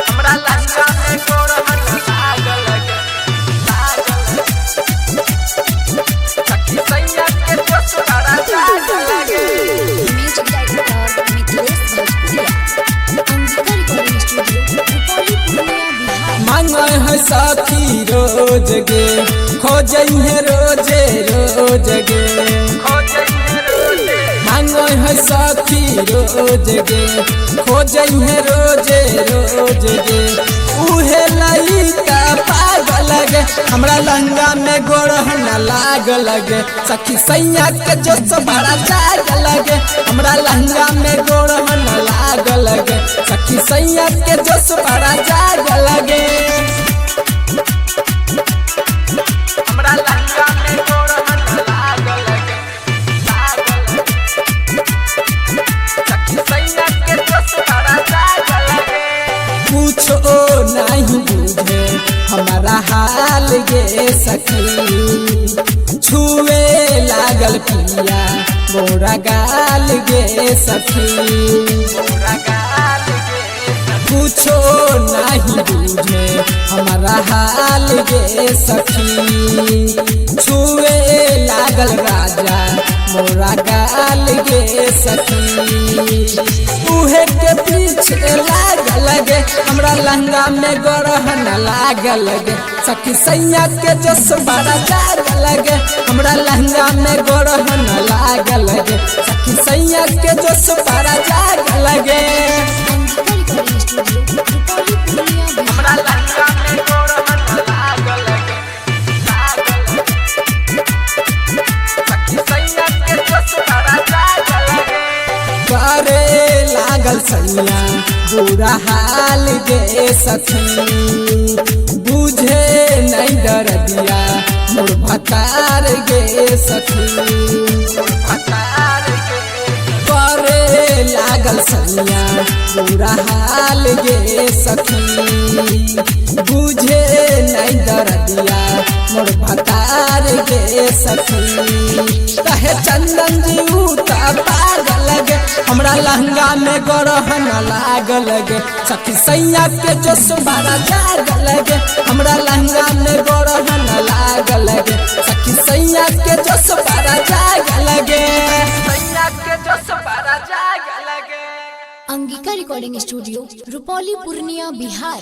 हमरा लहंगा में गोरहन लागल लगे सखी सैया के दोसरा लागल लगे। म्यूजिक डायरेक्टर मिथिलेश भोजपुरिया, अंगिका रिकॉर्डिंग स्टूडियो, रुपौली, पूर्णिया, बिहार। मांगे है साथी रोज गे खोजे रोजे रोज गे मांगे है साथी रोज गे खोजे रोजे रोज गे उहे लइका पागल गे हमरा लहंगा में गोरहन लागल गे सखी सैया के जोश बड़ा जागल गे हमरा लहंगा में गोरहन लागल गे सखी सैया के जोश बड़ा जागल गे। हमरा लहंगा में गोरहन लागल लगे सखी सैया के दोसरा लागल लगे। कुछो नहीं बुझे हमारा हाल गे सखी छुए लागल पिया मोरा गाल गे सखी कुछो नहीं बुझे हमारा हाल गे सखी छुए लागल राजा मोरा गाल गे सखी उहे के पीछे लागल गे हमरा लहंगा में गोरहन लागल गे सखी सैया के जोश बड़ा जागल गे हमरा लहंगा में गोरहन लागल गे सखी सैया के जोश बड़ा जागल गे। अंगिका रिकॉर्डिंग स्टूडियो, रुपौली, पूर्णिया, हमरा बिहार। लहंगा में गोरहन लागल लगे सखी सैया के दोसरा लागल लगे। करे लागल सैया बुरा हाल गे सखी बुझे नहीं डर दिया मोर भतार गे सखी करे लागल सैया बुरा हाल गे सखी बुझे नहीं डर दिया मोर भतार गे सखी कहे चंदन जी उता पागल गे हमरा लहंगा में गोरहन लागल गे सखी सैया के जोश बड़ा जागल गे हमरा लहंगा में गोरहन लागल गे सखी सैया के जोश बड़ा जागल गे सैया के दोसरा लागल लगे। Angika recording studio, Rupauli, Purnia, Bihar.